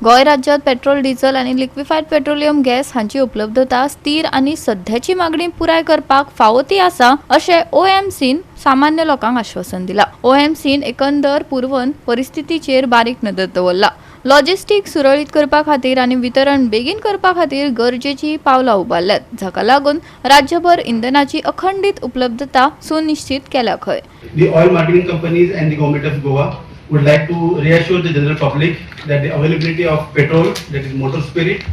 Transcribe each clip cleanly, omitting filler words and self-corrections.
गोंय राज्यात petrol diesel आणि liquefied petroleum gas हांची उपलब्धता स्थिर आणि सध्याची मागणी पुराय करपाक फावो ती आसा अशें ओएमसीन सामान्य लोकांक आश्वासन दिला। ओएमसीन एकंदर पूर्वन परिस्थितीचेर बारीक नदर दवरला। लॉजिस्टिक सुरळीत करपा खातीर आणि वितरण बेगीन करपा खातीर गरजेची पावलां उबारल्यात, जाका लागून राज्यभर इंधनाची अखंडित उपलब्धता सुनिश्चित केल्या खंय। The oil marketing companies and the government of Goa would like to reassure the general public that the availability of petrol, that is motor spirit,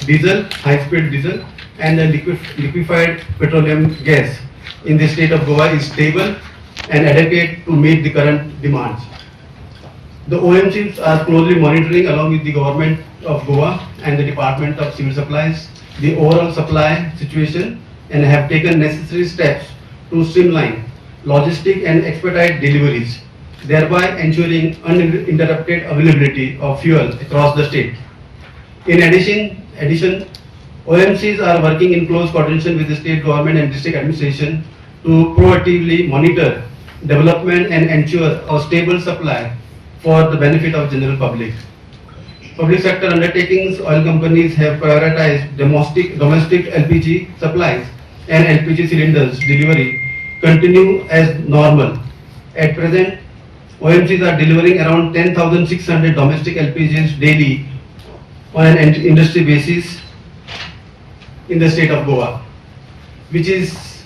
diesel, high-speed diesel, and the liquefied petroleum gas in the state of Goa is stable and adequate to meet the current demands. The OMCs are closely monitoring along with the government of Goa and the Department of Civil Supplies the overall supply situation and have taken necessary steps to streamline logistic and expedite deliveries, thereby ensuring uninterrupted availability of fuel across the state. In addition, OMCs are working in close coordination with the state government and district administration to proactively monitor development and ensure a stable supply for the benefit of general public. Public sector undertakings, oil companies have prioritized domestic LPG supplies and LPG cylinders delivery continue as normal. At present, OMCs are delivering around 10,600 domestic LPGs daily on an industry basis in the state of Goa, which is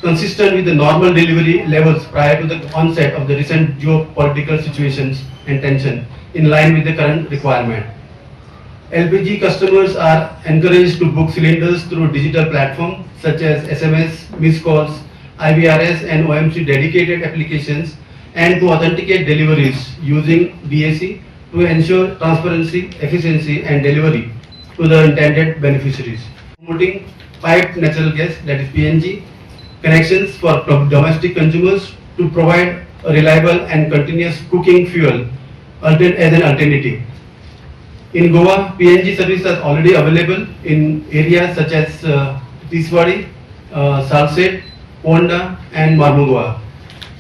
consistent with the normal delivery levels prior to the onset of the recent geopolitical situations and tension, in line with the current requirement. LPG customers are encouraged to book cylinders through digital platforms such as SMS, missed calls, IVRS and OMC dedicated applications, and to authenticate deliveries using DAC to ensure transparency, efficiency and delivery to the intended beneficiaries. Promoting piped natural gas, that is PNG, connections for domestic consumers to provide a reliable and continuous cooking fuel as an alternative. In Goa, PNG service is already available in areas such as Tiswadi, Salsette, Ponda and Marmugua.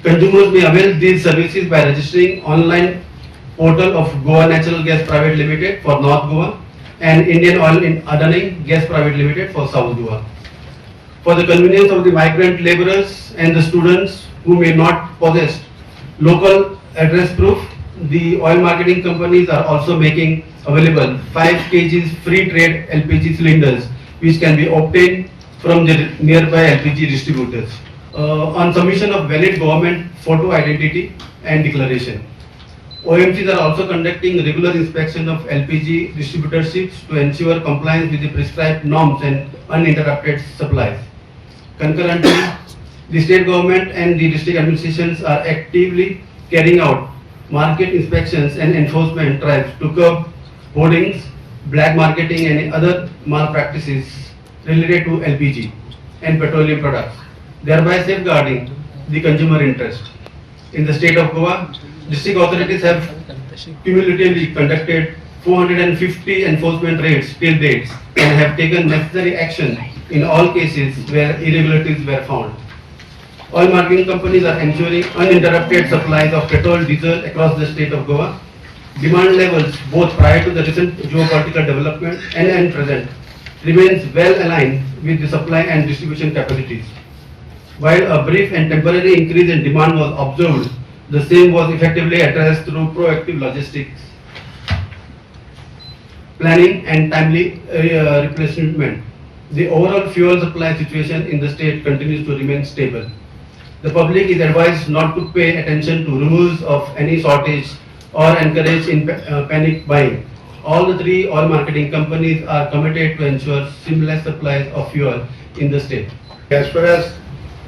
Consumers may avail these services by registering online portal of Goa Natural Gas Private Limited for North Goa and Indian Oil in Adani Gas Private Limited for South Goa. For the convenience of the migrant laborers and the students who may not possess local address proof, the oil marketing companies are also making available 5 kg free trade LPG cylinders which can be obtained from the nearby LPG distributors on submission of valid government photo identity and declaration. OMCs are also conducting regular inspection of LPG distributorships to ensure compliance with the prescribed norms and uninterrupted supplies. Concurrently, the state government and the district administrations are actively carrying out market inspections and enforcement drives to curb hoardings, black marketing and other malpractices related to LPG and petroleum products, thereby safeguarding the consumer interest. In the state of Goa, district authorities have cumulatively conducted 450 enforcement raids till date and have taken necessary action in all cases where irregularities were found. Oil marketing companies are ensuring uninterrupted supplies of petrol, diesel across the state of Goa. Demand levels, both prior to the recent geopolitical development and present, remains well aligned with the supply and distribution capacities. While a brief and temporary increase in demand was observed, the same was effectively addressed through proactive logistics planning and timely replenishment. The overall fuel supply situation in the state continues to remain stable. The public is advised not to pay attention to rumors of any shortage or encourage in panic buying. All the 3 oil marketing companies are committed to ensure seamless supplies of fuel in the state. As far as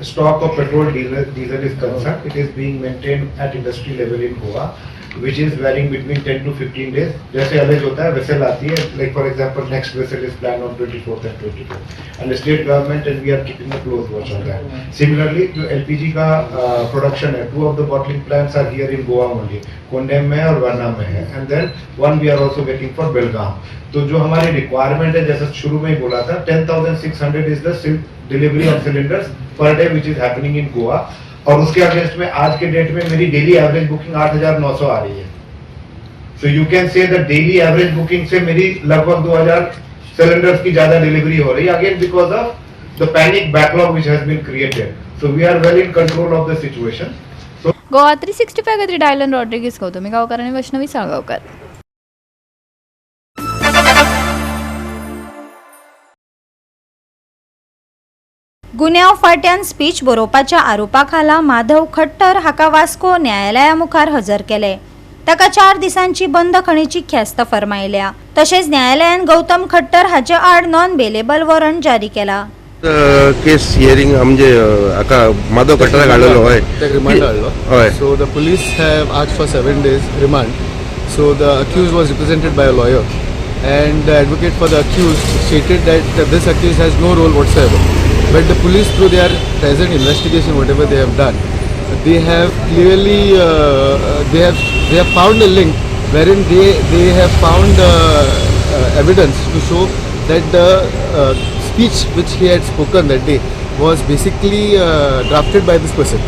stock of petrol diesel is concerned, it is being maintained at industry level in Goa, which is varying between 10 to 15 days. जैसे अलग होता है vessel आती है, like for example next vessel is planned on 24th and 25th, and the state government and we are keeping a close watch on that. Similarly, जो LPG का production है, 2 of the bottling plants are here in Goa only, Kondem में और Varna में है, and then one we are also waiting for Belgaum. तो जो हमारी requirement है, जैसा शुरू में ही बोला था, 10,600 is the delivery of cylinders per day which is happening in Goa. और उसके अगेंस्ट में आज के डेट में मेरी डेली एवरेज बुकिंग 8,900 आ रही है. So you can say the daily average booking से मेरी लगभग 2000 सिलेंडर्स की ज्यादा डिलीवरी हो रही है, again because of the panic backlog which has been created. So we are well in control of the situation. So Goa 365 खातीर Dylan Rodrigues, Gautami गावकर आणि वैष्णवी साळगावकर. गुन्यांव फाट्यान speech बरोवपाच्या आरोपा खाला माधव खट्टर हाका वास्को न्यायालया मुखार हजर केले. ताका 4 दिसांची बंद खणीची ख्यास्त फरमायल्या. तशेंच न्यायालयान गौतम खट्टर हाचे आड नॉन बेलेबल वॉरंट जारी केला. केस हियरिंग म्हणजे हाका माधव खट्टराक हाडलेलो हय रिमांड हाडलो. हय. So the police have asked for 7 days remand. So the accused was represented by a lawyer, and the advocate for the accused stated that this accused has no role whatsoever. But the police, through their present investigation, whatever they have done, they have clearly they have found a link wherein they have found evidence to show that the speech which he had spoken that day was basically drafted by this person.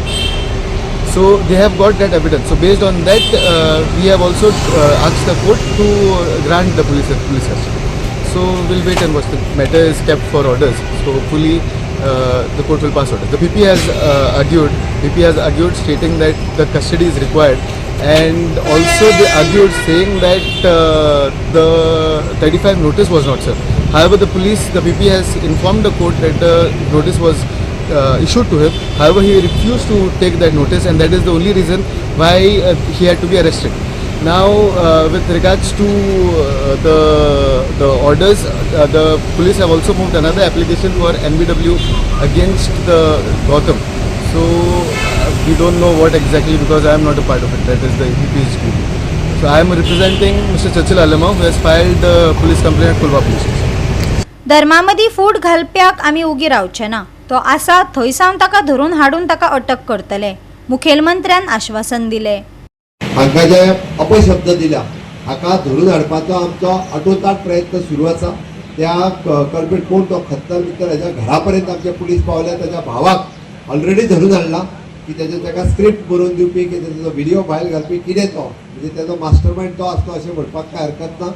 So they have got that evidence. So based on that, we have also asked the court to grant the police custody. So we'll wait and watch. The matter is kept for orders. So hopefully the court will pass orders. The PP has argued stating that the custody is required, and also they argued saying that the 35 notice was not served. However, the PP has informed the court that the notice was issued to him. However, he refused to take that notice, and that is the only reason why he had to be arrested. Now, with regards to the orders, the police have also moved another application for NBW against the Gautam. So we don't know what exactly, because I am not a part of it. That is the EP's duty. So I am representing Mr. Chachil Alama, who has filed the police complaint at Kulwa Police Station. धर्मामदी फूट घालप्याक आमी उगी रावचे ना. तो आसा थंय सावन ताका धरून हाडून ताका अटक करतले. मुखेलमंत्र्यान आश्वासन दिले. हांकां जे अपशब्द दिल्या हाका धरून हाडपाचो आमचो आटोताट प्रयत्न सुरू आसा. त्या कल्पेट कोण तो खत्तर भितर हेच्या घरा पर्यंत आमचे पुलीस पावल्या. ताच्या भावाक ऑलरेडी धरून हाडला की ताका स्क्रिप्ट बरोवन दिवपी की ताजो व्हिडिओ भायर घालपी कितें तो म्हणजे ताजो मास्टर मायंड तो आसलो अशें म्हणपाक काय हरकत ना.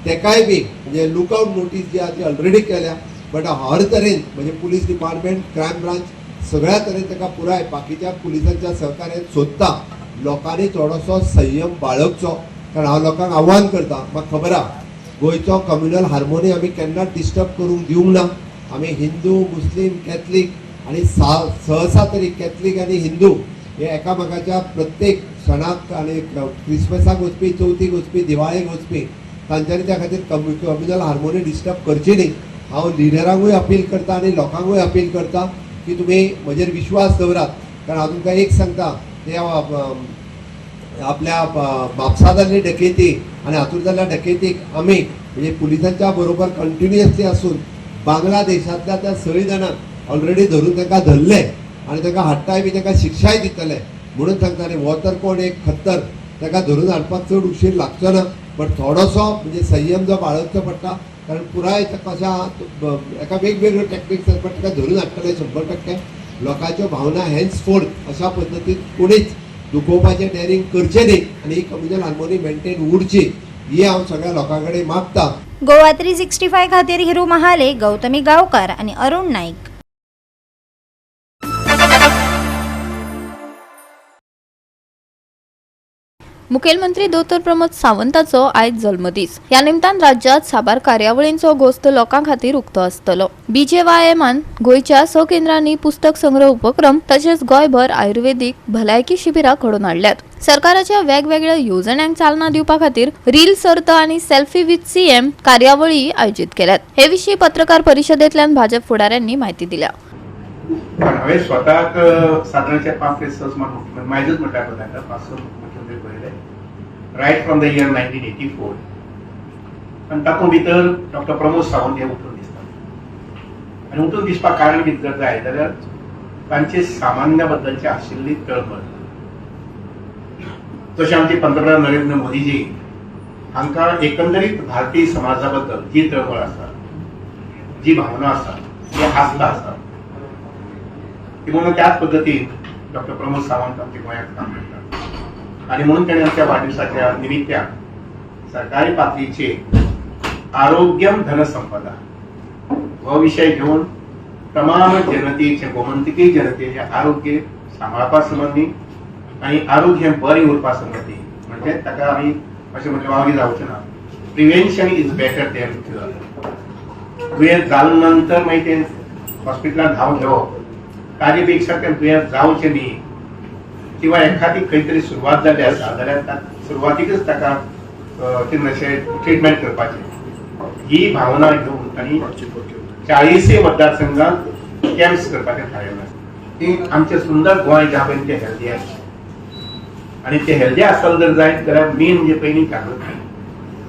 तेकाय बी म्हणजे लुकआउट नोटीस जी आहा ती ऑलरेडी केल्या. बट हर तरेन म्हणजे पुलीस डिपार्टमेंट, क्रायम ब्रांच सगळ्या तरेन ताका पुराय बाकीच्या पुलिसांच्या सहकार्यान सोदता. लोकांनी थोडोसो संयम बाळगचो, कारण हांव लोकांक आव्हान करता. म्हाका खबर आहा गोंयचो कम्युनल हार्मोनी आमी केन्ना डिस्टर्ब करूंक दिवंक ना. आमी हिंदू, मुस्लीम, कॅथलीक आणि सहसा तरी कॅथलीक आणि हिंदू हे एकामेकाच्या प्रत्येक सणाक आणि क्रिसमसाक वचपी, चवथीक वचपी, दिवाळेक वचपी तांच्यांनी त्या खातीर कम्युनल हार्मोनी डिस्टर्ब करची न्ही. हांव लिडरांकूय अपील करता आणि लोकांकूय अपील करता की तुमी म्हजेर विश्वास दवरात. कारण हांव तुमकां एक सांगता, ते आपल्या म्हापसा जाल्ली डकैती आणि हातूंत जाल्ल्या डकैतीक आमी म्हणजे पुलिसांच्या बरोबर कंटिन्युअसली आसून बांगलादेशांतल्या त्या 6 जाणांक ऑलरेडी धरून तांकां धरले आणि तांकां हाडटाय बी तांकां शिक्षाय दितले. म्हणून सांगता न्ही हो तर कोण एक खत्तर ताका धरून हाडपाक चड उशीर लागचो ना. बट थोडोसो म्हणजे संयम जो बाळगचो पडटा. कारण पुराय कशा एका वेगवेगळ्यो टॅक्टिक्स आसता. ताका धरून हाडटले 100%. लोकांच्यो भावना हेन्स फोर्थ अशा पद्दतीन कोणीच दुखोवपाचें डेरिंग करचें न्ही आनी ही कम्युनल हार्मोनी मेंटेन उरची ही हांव सगळ्या लोकां कडेन मागता. गोवा 365 खातीर हिरू महाले, गौतमी गावकार आणि अरुण नाईक. मुखेलमंत्री दोतोर प्रमोद सावंताचो आयज जल्मदीस. ह्या निमतान राज्यात साबार कार्यावळींचो घोस्त लोकां खातीर उक्तो आसतलो. BJYMन गोंयच्या 6 केंद्रांनी पुस्तक संग्रह उपक्रम तशेंच गोंयभर आयुर्वेदीक भलायकी शिबिरां घडोवन हाडल्यात. सरकाराच्या वेगवेगळ्या येवजण्यांक चालना दिवपा खातीर रील सर्त आणि सेल्फी विथ CM कार्यावळी आयोजीत केल्यात. हे विशीं पत्रकार परिशदेंतल्यान भाजप फुडाऱ्यांनी माहिती दिल्या. हांवें स्वताक सादारणचे 5 ते 6 मुख्यमंत्री मायजूच म्हणटा पळयता 5 मुख्यमंत्री पळयले रायट फ्रॉम द इयर 1984 आनी तातूंत भितर डॉक्टर प्रमोद सावंत हे उठून दिसता. आनी उठून दिसपाक कारण कितें जर जाय जाल्यार तांचे सामान्या बद्दलची आशिल्ली तळमळ. तशें आमचे पंतप्रधान नरेंद्र मोदीजी हांकां एकंदरीत भारतीय समाजा बद्दल जी तळमळ आसा, जी भावना आसा, जी आस्था आसा ती म्हणून त्याच पद्दतीन डॉक्टर प्रमोद सावंत आमच्या गोंयांत काम करतात. आणि म्हणून ताणें आमच्या वाडदिवसाच्या निमित्यान सरकारी पातळीचेर आरोग्यम धनसंपदा हो विषय घेवन तमाम जनतेचे गोमंतकी जनतेचे आरोग्य सांबाळपा संबंधी आणि आरोग्य बरें उरपा संबंधी म्हणजे ताका आमी अशें म्हटलें वावगी जावचें ना. Prevention is better than cure. दुयेंस जाले नंतर मागीर तें हॉस्पिटलांत धांव घेवप ताजे पेक्षा तें दुयेंस जावचें न्ही किंवा एखादी खंय तरी सुरवात जाली आसा जाल्यार सुरवातीकच ताका अशें ट्रिटमेंट करपाचें ही भावना घेवन तांणी 40 मतदारसंघात कॅम्प्स करपाचें थारायलें. ती आमचें सुंदर गोंय ज्या पळय तें हेल्दी आसा आणि ते हेल्दी आसतलें जर जायत जाल्यार मेन म्हणजे पयलीं जागृती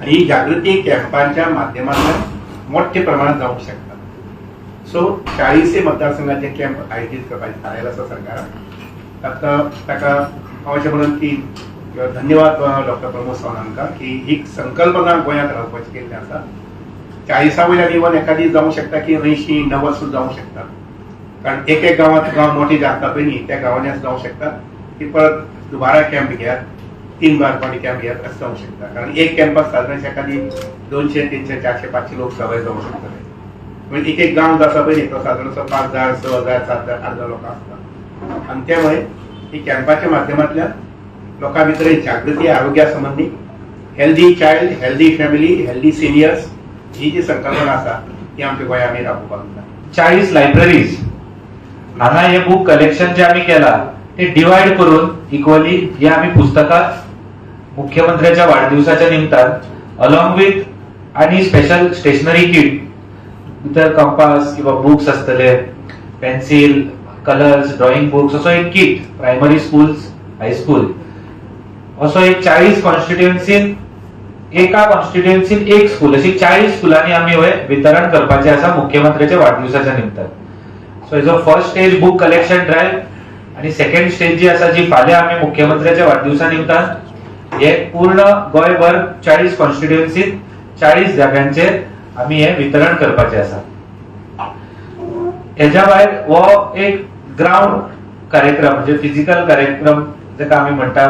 आणि ही जागृती कॅम्पांच्या माध्यमांतल्यान मोठ्या प्रमाणात जावंक शकता. सो 40 मतदारसंघाचे कॅम्प आयोजीत करपाचें थारायलें आसा सरकारान. ताका हांव अशें म्हणून की धन्यवाद डॉक्टर प्रमोद सावंत हांकां की ही संकल्पना गोंयांत रावपाची केल्ली आसा. 40 वयल्यान इवन एखादी जावंक शकता की 80-90 सुद्दां जावंक शकता. कारण एक गांवांत गांव मोठे जे आसता पळय न्ही त्या गांवांनी असं जावंक शकता की परत दुबारा कॅम्प घेयात 3 बार पावटी कॅम्प घेयात असं जावंक शकता. कारण एक कॅम्पाक सादारण एखादी 200, 300, 400, 500 लोक सवय जावंक शकतले. म्हणजे एक गांव जो आसा पळय न्ही तो सादारण 5,000, 6,000, 7,000, 8,000 लोक आसता आणि त्यामुळे ही कॅम्पाच्या माध्यमांतल्यान लोकां भितर एक जागृती आरोग्या संबंधी healthy child, healthy family, healthy seniors ही जी संकल्पना आसा ती आमच्या गोंयांत आमी राबोवपाक जाय. 40 लायब्ररीज हांगा हे बुक कलेक्शन जे आम्ही केला ते डिवाइड करून इक्वली हे आम्ही पुस्तकां मुख्यमंत्र्याच्या वाढदिवसाच्या निमतान अलॉंग विथ आणि स्पेशल स्टेशनरी किट भितर कंपास किंवा बुक्स असतले, पेन्सिल, कलर्स, ड्रॉइंग बुक्स असो एक किट प्रायमरी स्कूल्स, हायस्कूल असो एक 40 कॉन्स्टिट्युएन्सीन एका कॉन्स्टिट्युएन्सीन एक स्कूल अशी 40 स्कुलांनी आम्ही वितरण करपाचे आसा मुख्यमंत्र्याच्या वाढदिवसाच्या निमतान. सो हेजो first stage book collection drive आणि सेकंड स्टेज जी आसा जी फाल्यां आम्ही मुख्यमंत्र्याच्या वाढदिवसा निमतान हे पूर्ण गोंयभर 40 कॉन्स्टिट्युएन्सीन 40 जाग्यांचेर आम्ही हे वितरण करपाचे आसा. हेच्या भायर हो एक ग्राउंड कार्यक्रम म्हणजे फिजिकल कार्यक्रम जाका आमी म्हणटा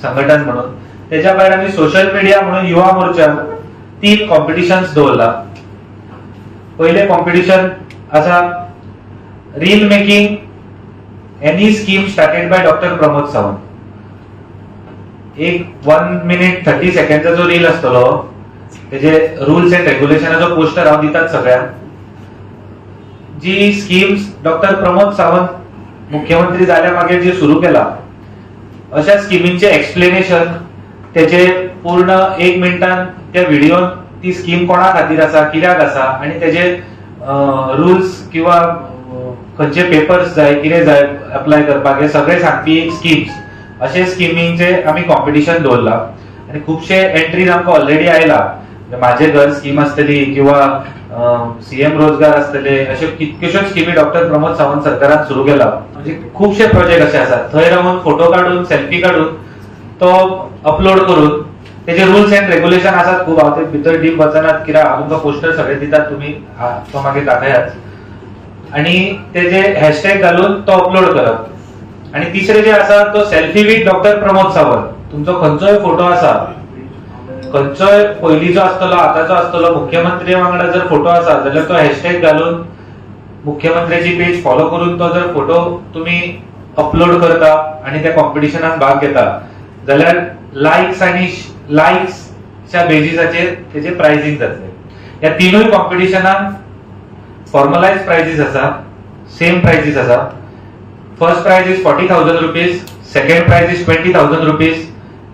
संघटन म्हणून. त्याच्या भायर आम्ही सोशल मीडिया म्हणून युवा मोर्चा 3 कॉम्पिटिशन्स दवरला. पहिले कॉम्पिटिशन आसा reel making any scheme started by doctor Pramod Sawant. एक 1 मिनिट 30 सेकंडचा जो रील असतलो त्याचे रूल्स अँड रेग्युलेशनाचो पोस्टर हांव दितात सगळ्यांक. जी स्कीम्स डॉक्टर प्रमोद सावंत मुख्यमंत्री जाल्या मागीर जी सुरू केला अशा स्किमींचे एक्सप्लेनेशन त्याचे पूर्ण 1 मिनिटान त्या व्हिडिओन ती स्कीम कोणा खातीर आसा, कित्याक आसा आणि त्याचे रूल्स किंवा खंयचे पेपर्स जाय, कितें जाय अप्लाय करपाक हे सगळे सांगपी एक स्कीम्स अशे स्किमींचे आमी कॉम्पिटिशन दवरला आणि खुबशे एंट्रीज आमकां ऑलरेडी आयला. माझे घर स्कीम आसतली किंवा सीएम रोजगार आसतले अशे कितक्योश्योच स्किमी डॉक्टर प्रमोद सावंत सरकारान सुरू केला. म्हणजे खुबशे प्रोजेक्ट असे आसात थंय रावन फोटो काढून सेल्फी काढून तो अपलोड करून त्याचे रूल्स अँड रेग्युलेशन आसात खूप. हांव ते भितर डीप वचनात कित्याक हांव तुमकां पोस्टर सगळे दितात तुमी तो मागीर दाखयात आणि तेजे हॅशटॅग घालून तो अपलोड करप. आणि तिसरे जे आसा तो selfie with doctor Pramod Sawant. तुमचो खंयचोय फोटो आसा, खंयचोय पयलींचो आसतलो, आतांचो आसतलो, मुख्यमंत्री वांगडा जर फोटो आसा जाल्यार तो हॅशटॅग घालून मुख्यमंत्र्याची पेज फॉलो करून तो जर फोटो तुम्ही अपलोड करता आणि त्या कॉम्पिटिशनात भाग घेता जाल्यार लायक्स आणि लायक्सच्या बेजिसाचेर त्याचे प्राइजिंग जातले. या तिनूय कॉम्पिटिशनात फॉर्मलाइज प्राइजीस आसा, सेम प्राइजीस आसा. First prize is 40,000 rupees, second prize is 20,000 rupees,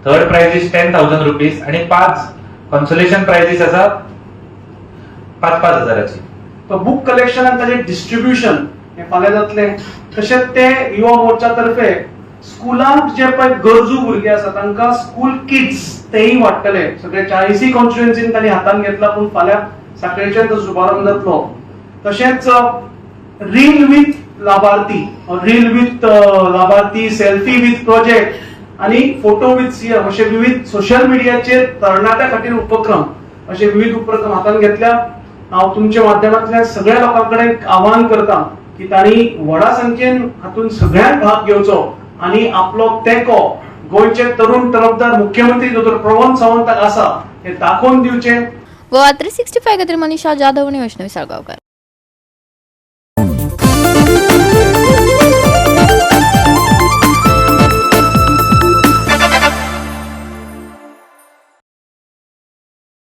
third prize is 10,000 rupees आणि 5 कॉन्सोलेशन प्राइजीस आसा 5,000ची. तो बुक कलेक्शन आणि त्याचे डिस्ट्रीब्युशन हे फाल्यां जातले. तशेंच ते युवा मोर्चा तर्फे स्कुलांत जे पळय गरजू भुरगे आसा तांकां स्कूल किट्स तेही वाडटले. सगळे 40 कॉन्स्टिट्युएन्सीन तांणी हातान घेतला पूण फाल्यां साखळेच्यान तो शुभारंभ जातलो. तशेंच रील विथ लाभार्थी, सेल्फी विथ प्रोजेक्ट आणि फोटो विथ सीएम असे विविध सोशल मीडियाचेर तरणाट्या खातीर उपक्रम असे विविध उपक्रम हातान घेतल्या. हांव तुमच्या माध्यमांतल्यान सगळ्या लोकां कडेन आवाहन करता की तांणी व्हडा संख्येन हातून सगळ्यांक भाग घेवचो आणि आपलो तेंको गोंयचे तरुण तरफदार मुख्यमंत्री डॉ प्रमोद सावंताक आसा हे दाखवून दिवचे. गोवा 365 खातीर मनीषा जाधव आणि वैष्णवी साळगांवकर.